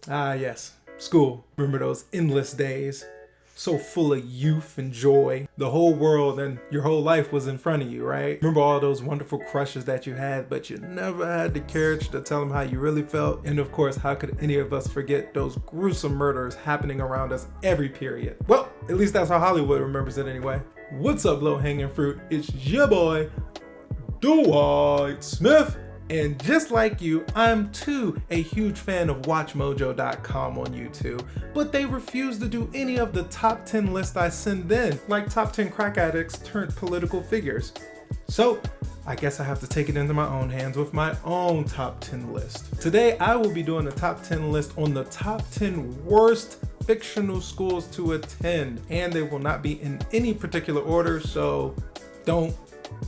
Ah, yes, school. Remember those endless days? So full of youth and joy. The whole world and your whole life was in front of you, right? Remember all those wonderful crushes that you had, but you never had the courage to tell them how you really felt? And of course, how could any of us forget those gruesome murders happening around us every period? Well, at least that's how Hollywood remembers it anyway. What's up, low-hanging fruit? It's your boy, Dwight Smith. And just like you, I'm too a huge fan of WatchMojo.com on YouTube, but they refuse to do any of the top 10 lists I send in, like top 10 crack addicts turned political figures. So I guess I have to take it into my own hands with my own top 10 list. Today I will be doing a top 10 list on the top 10 worst fictional schools to attend, and they will not be in any particular order, so don't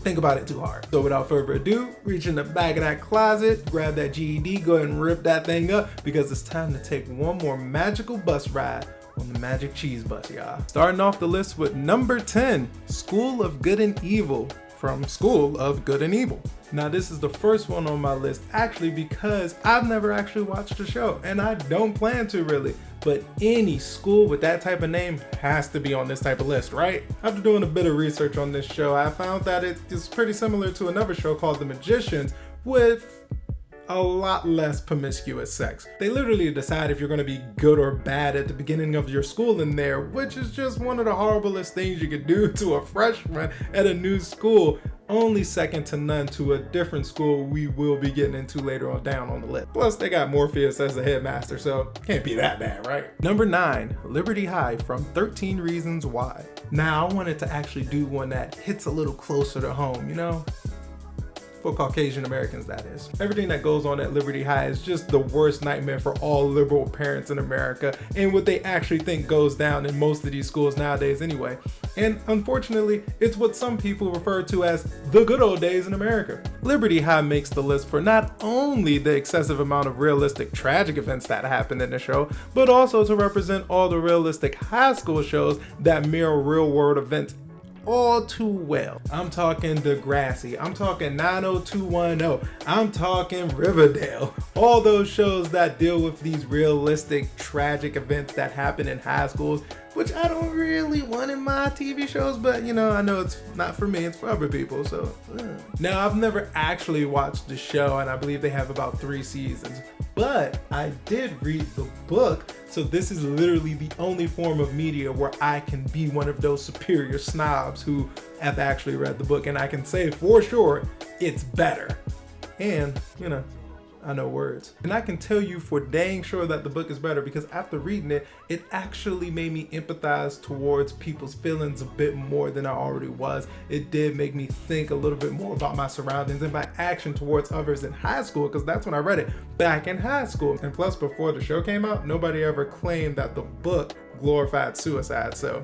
think about it too hard. So without further ado, reach in the back of that closet, grab that GED, go ahead and rip that thing up, because it's time to take one more magical bus ride on the Magic Cheese Bus, y'all. Starting off the list with number 10, School of Good and Evil, from School of Good and Evil. Now this is the first one on my list actually because I've never actually watched the show, and I don't plan to really, but any school with that type of name has to be on this type of list, right? After doing a bit of research on this show, I found that it is pretty similar to another show called The Magicians, with a lot less promiscuous sex. They literally decide if you're gonna be good or bad at the beginning of your schooling there, which is just one of the horriblest things you could do to a freshman at a new school, only second to none to a different school we will be getting into later on down on the list. Plus they got Morpheus as the headmaster, so can't be that bad, right? Number 9, Liberty High, from 13 Reasons Why. Now I wanted to actually do one that hits a little closer to home, you know? For Caucasian Americans, that is. Everything that goes on at Liberty High is just the worst nightmare for all liberal parents in America, and what they actually think goes down in most of these schools nowadays anyway. And unfortunately, it's what some people refer to as the good old days in America. Liberty High makes the list for not only the excessive amount of realistic tragic events that happened in the show, but also to represent all the realistic high school shows that mirror real world events all too well. I'm talking Degrassi, I'm talking 90210, I'm talking Riverdale. All those shows that deal with these realistic tragic events that happen in high schools, which I don't really want in my TV shows, but you know, I know it's not for me, it's for other people, so. Now, I've never actually watched the show, and I believe they have about 3 seasons, but I did read the book, so this is literally the only form of media where I can be one of those superior snobs who have actually read the book, and I can say for sure it's better. And, you know, I know words. And I can tell you for dang sure that the book is better, because after reading it, it actually made me empathize towards people's feelings a bit more than I already was. It did make me think a little bit more about my surroundings and my action towards others in high school, because that's when I read it, back in high school. And plus, before the show came out, nobody ever claimed that the book glorified suicide, so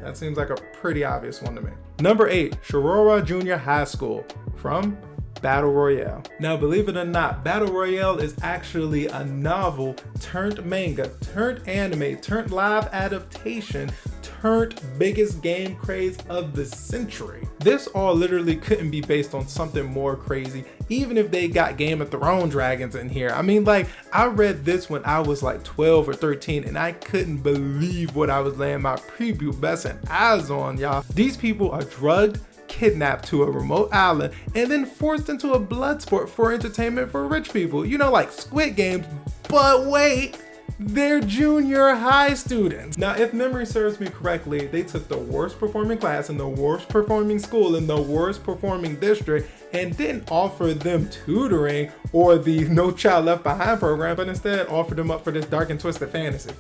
that seems like a pretty obvious one to me. Number 8, Shirora Junior High School, from Battle Royale. Now, believe it or not, Battle Royale is actually a novel turned manga, turned anime, turned live adaptation, turned biggest game craze of the century. This all literally couldn't be based on something more crazy, even if they got Game of Thrones dragons in here. I mean, like, I read this when I was like 12 or 13, and I couldn't believe what I was laying my prepubescent eyes on, y'all. These people are drugged, kidnapped to a remote island, and then forced into a blood sport for entertainment for rich people. You know, like Squid Games, but wait, they're junior high students. Now, if memory serves me correctly, they took the worst performing class in the worst performing school in the worst performing district and didn't offer them tutoring or the No Child Left Behind program, but instead offered them up for this dark and twisted fantasy.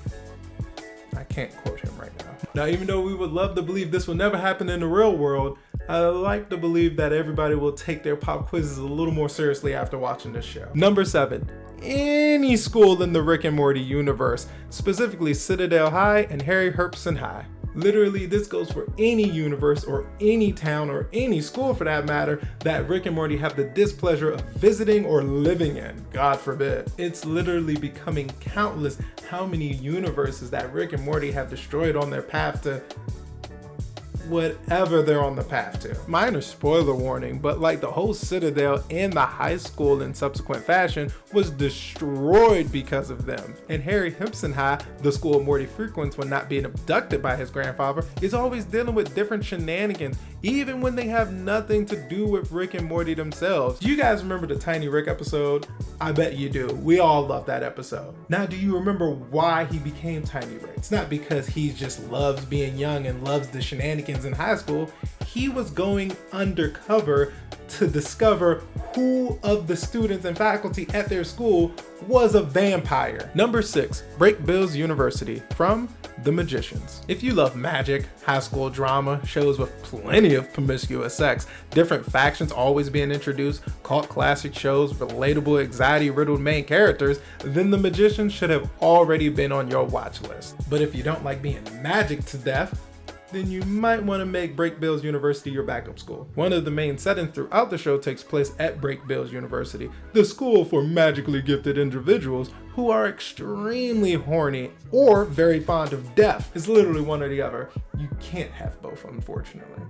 I can't quote him right now. Now, even though we would love to believe this will never happen in the real world, I like to believe that everybody will take their pop quizzes a little more seriously after watching this show. Number 7, any school in the Rick and Morty universe, specifically Citadel High and Harry Herpson High. Literally, this goes for any universe or any town or any school for that matter that Rick and Morty have the displeasure of visiting or living in, God forbid. It's literally becoming countless how many universes that Rick and Morty have destroyed on their path to whatever they're on the path to. Minor spoiler warning, but like the whole Citadel and the high school in subsequent fashion was destroyed because of them. And Harry Himpson High, the school Morty frequents when not being abducted by his grandfather, is always dealing with different shenanigans, even when they have nothing to do with Rick and Morty themselves. Do you guys remember the Tiny Rick episode? I bet you do. We all love that episode. Now, do you remember why he became Tiny Rick? It's not because he just loves being young and loves the shenanigans in high school. He was going undercover to discover who of the students and faculty at their school was a vampire. Number 6, Breakbills University from The Magicians. If you love magic, high school drama, shows with plenty of promiscuous sex, different factions always being introduced, cult classic shows, relatable anxiety-riddled main characters, then The Magicians should have already been on your watch list. But if you don't like being magic to death, then you might want to make Breakbills University your backup school. One of the main settings throughout the show takes place at Breakbills University, the school for magically gifted individuals who are extremely horny or very fond of death. It's literally one or the other. You can't have both, unfortunately.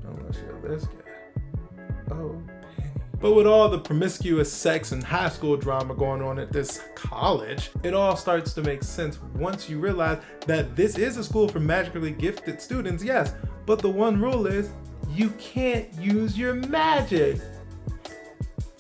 Unless you're this guy. Oh, Penny. But with all the promiscuous sex and high school drama going on at this college, it all starts to make sense once you realize that this is a school for magically gifted students, yes, but the one rule is you can't use your magic.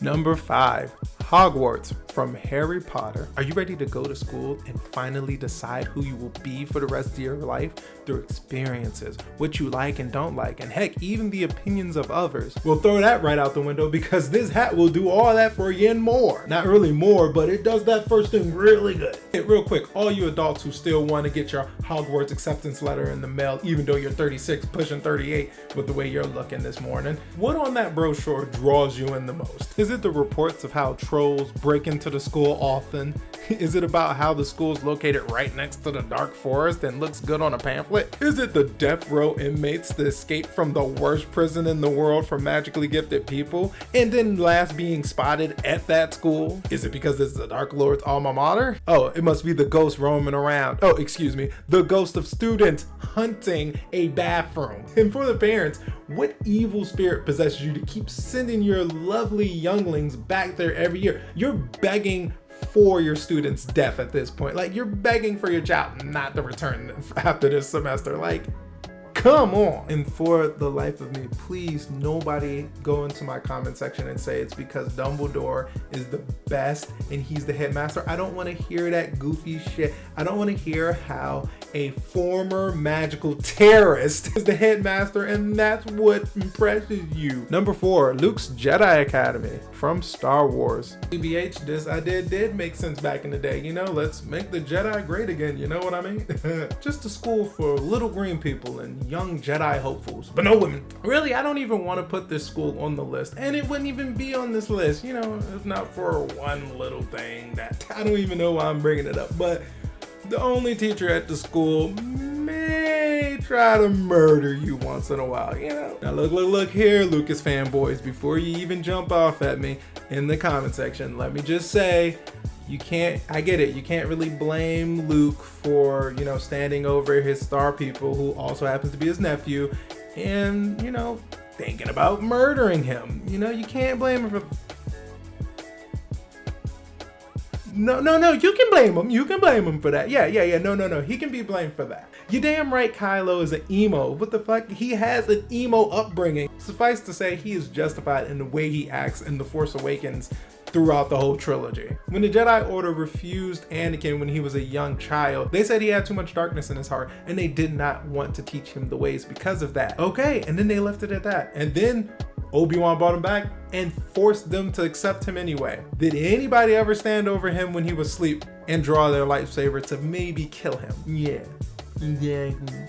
Number 5, Hogwarts from Harry Potter. Are you ready to go to school and finally decide who you will be for the rest of your life through experiences, what you like and don't like, and heck, even the opinions of others? We'll throw that right out the window because this hat will do all that for you and more. Not really more, but it does that first thing really good. Hey, real quick, all you adults who still want to get your Hogwarts acceptance letter in the mail, even though you're 36 pushing 38 with the way you're looking this morning, what on that brochure draws you in the most? Is it the reports of how trolls break into the school often? Is it about how the school's located right next to the dark forest and looks good on a pamphlet? Is it the death row inmates that escape from the worst prison in the world for magically gifted people and then last being spotted at that school? Is it because it's the Dark Lord's alma mater? Oh, it must be the ghost roaming around. Oh, excuse me, the ghost of students hunting a bathroom. And for the parents, what evil spirit possesses you to keep sending your lovely younglings back there every year? You're begging for your students' death at this point. Like, you're begging for your child not to return after this semester. Like, come on. And for the life of me, please, nobody go into my comment section and say it's because Dumbledore is the best and he's the headmaster. I don't want to hear that goofy shit. I don't want to hear how a former magical terrorist is the headmaster and that's what impresses you. Number 4, Luke's Jedi Academy from Star Wars. TBH, this idea did make sense back in the day. You know, let's make the Jedi great again. You know what I mean? Just a school for little green people and young Jedi hopefuls, but no women. Really, I don't even want to put this school on the list, and it wouldn't even be on this list, you know, if not for one little thing that I don't even know why I'm bringing it up. But the only teacher at the school may try to murder you once in a while, you know. Now look here, Lucas fanboys, before you even jump off at me in the comment section, let me just say, you can't, I get it, you can't really blame Luke for, you know, standing over his star people who also happens to be his nephew and, you know, thinking about murdering him. You know, you can't blame him for... No, you can blame him. You can blame him for that. Yeah, no. He can be blamed for that. You're damn right Kylo is an emo. What the fuck? He has an emo upbringing. Suffice to say, he is justified in the way he acts in The Force Awakens throughout the whole trilogy. When the Jedi Order refused Anakin when he was a young child, they said he had too much darkness in his heart and they did not want to teach him the ways because of that. Okay, and then they left it at that. And then Obi-Wan brought him back and forced them to accept him anyway. Did anybody ever stand over him when he was asleep and draw their lightsaber to maybe kill him? Yeah.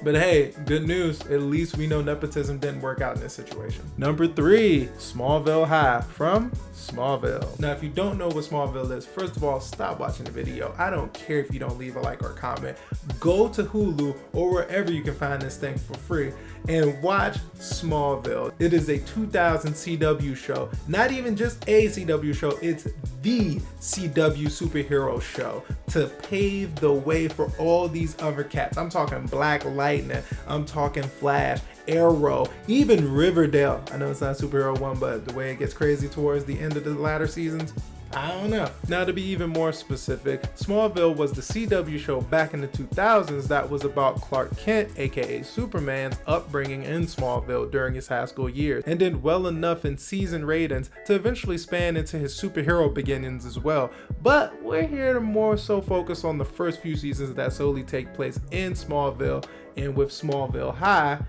But hey, good news, at least we know nepotism didn't work out in this situation. Number 3, Smallville High from Smallville. Now, if you don't know what Smallville is, first of all, stop watching the video. I don't care if you don't leave a like or comment. Go to Hulu or wherever you can find this thing for free and watch Smallville. It is a 2000 CW show. Not even just a CW show, it's the CW superhero show to pave the way for all these other cats. I'm talking Black Lightning, I'm talking Flash, Arrow, even Riverdale. I know it's not a superhero one, but the way it gets crazy towards the end of the latter seasons, I don't know. Now, to be even more specific, Smallville was the CW show back in the 2000s that was about Clark Kent, aka Superman's, upbringing in Smallville during his high school years, and did well enough in season ratings to eventually span into his superhero beginnings as well. But we're here to more so focus on the first few seasons that solely take place in Smallville, and with Smallville High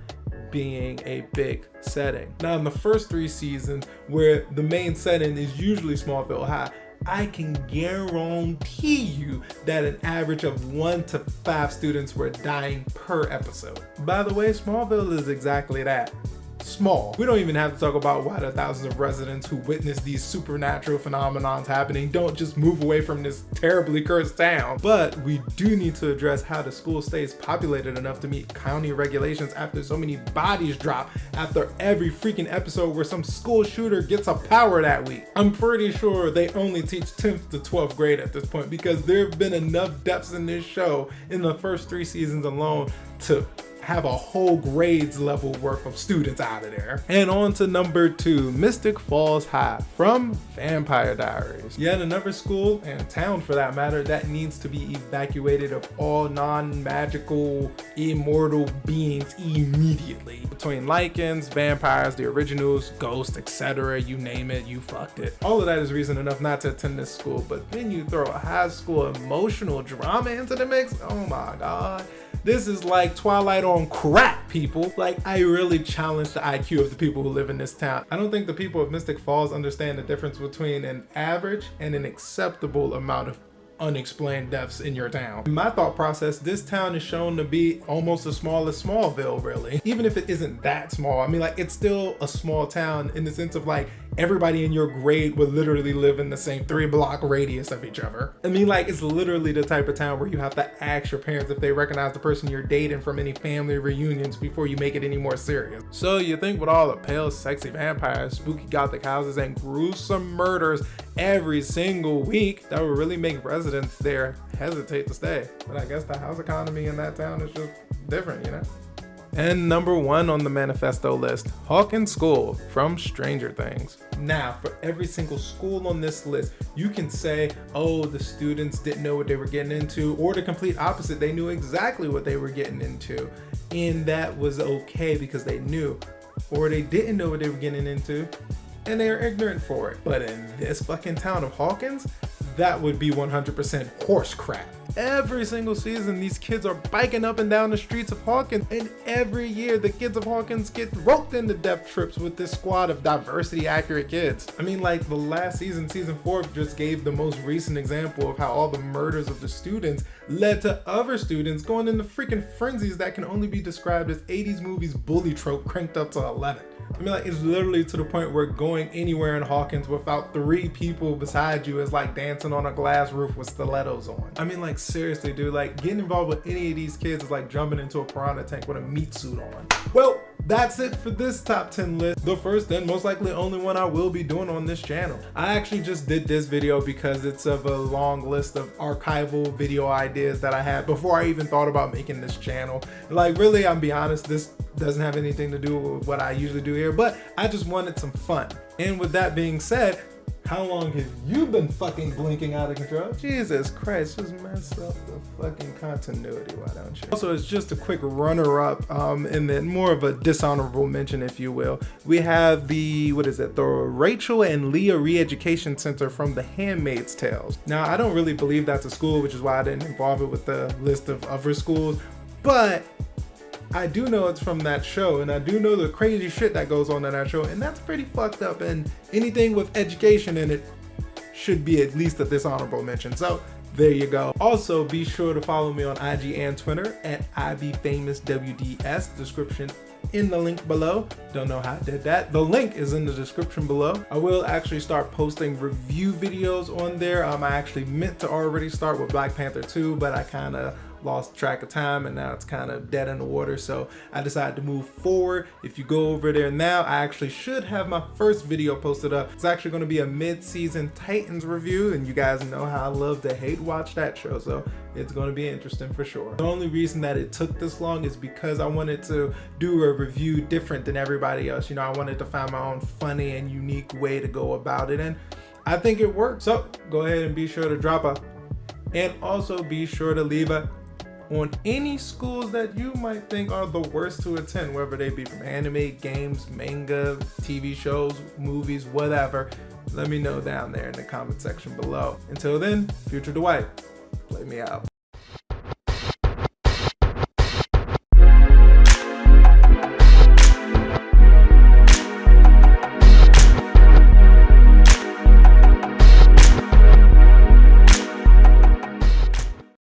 being a big setting. Now, in the first 3 seasons, where the main setting is usually Smallville High, I can guarantee you that an average of 1 to 5 students were dying per episode. By the way, Smallville is exactly that. Small. We don't even have to talk about why the thousands of residents who witness these supernatural phenomenons happening don't just move away from this terribly cursed town. But we do need to address how the school stays populated enough to meet county regulations after so many bodies drop after every freaking episode where some school shooter gets a power that week. I'm pretty sure they only teach 10th to 12th grade at this point, because there have been enough deaths in this show in the first 3 seasons alone to have a whole grades level worth of students out of there. And on to number 2, Mystic Falls High from Vampire Diaries. Yet another school, and town for that matter, that needs to be evacuated of all non-magical, immortal beings immediately. Between lichens, vampires, the originals, ghosts, etc., you name it, you fucked it. All of that is reason enough not to attend this school, but then you throw a high school emotional drama into the mix? Oh my god. This is like Twilight on crack, people. Like, I really challenge the IQ of the people who live in this town. I don't think the people of Mystic Falls understand the difference between an average and an acceptable amount of unexplained deaths in your town. In my thought process, this town is shown to be almost as small as Smallville, really. Even if it isn't that small, I mean, like, it's still a small town in the sense of like, everybody in your grade would literally live in the same 3-block radius of each other. I mean, like, it's literally the type of town where you have to ask your parents if they recognize the person you're dating from any family reunions before you make it any more serious. So you think with all the pale, sexy vampires, spooky gothic houses, and gruesome murders every single week, that would really make residents there hesitate to stay. But I guess the house economy in that town is just different, you know? And number 1 on the manifesto list, Hawkins School from Stranger Things. Now, for every single school on this list, you can say, oh, the students didn't know what they were getting into, or the complete opposite, they knew exactly what they were getting into. And that was okay because they knew, or they didn't know what they were getting into, and they are ignorant for it. But in this fucking town of Hawkins, that would be 100% horse crap. Every single season, these kids are biking up and down the streets of Hawkins, and every year the kids of Hawkins get roped into death trips with this squad of diversity accurate kids. I mean, like, the last season, season 4, just gave the most recent example of how all the murders of the students led to other students going into freaking frenzies that can only be described as 80s movies bully trope cranked up to 11. I mean, like, it's literally to the point where going anywhere in Hawkins without 3 people beside you is like dancing on a glass roof with stilettos on. I mean, like, seriously, dude, like, getting involved with any of these kids is like jumping into a piranha tank with a meat suit on. Well, that's it for this top 10 list. The first and most likely only one I will be doing on this channel. I actually just did this video because it's of a long list of archival video ideas that I had before I even thought about making this channel. Like, really, I'm be honest, this doesn't have anything to do with what I usually do here, but I just wanted some fun. And with that being said, how long have you been fucking blinking out of control? Jesus Christ, just mess up the fucking continuity, why don't you? Also, it's just a quick runner-up, and then more of a dishonorable mention, if you will. We have the, the Rachel and Leah Re-Education Center from The Handmaid's Tales. Now, I don't really believe that's a school, which is why I didn't involve it with the list of other schools, but I do know it's from that show, and I do know the crazy shit that goes on in that show, and that's pretty fucked up, and anything with education in it should be at least a dishonorable mention. So there you go. Also, be sure to follow me on IG and Twitter at IBFamousWDS. Description in the link below. Don't know how I did that. The link is in the description below. I will actually start posting review videos on there. I actually meant to already start with Black Panther 2, but I kind of lost track of time and now it's kind of dead in the water, so I decided to move forward. If you go over there now, I actually should have my first video posted up. It's actually going to be a mid-season Titans review, and you guys know how I love to hate watch that show, so it's going to be interesting for sure. The only reason that it took this long is because I wanted to do a review different than everybody else. You know, I wanted to find my own funny and unique way to go about it, and I think it worked. So go ahead and be sure to drop a, and also be sure to leave a on any schools that you might think are the worst to attend, whether they be from anime, games, manga, TV shows, movies, whatever. Let me know down there in the comment section below. Until then, Future Dwight, play me out.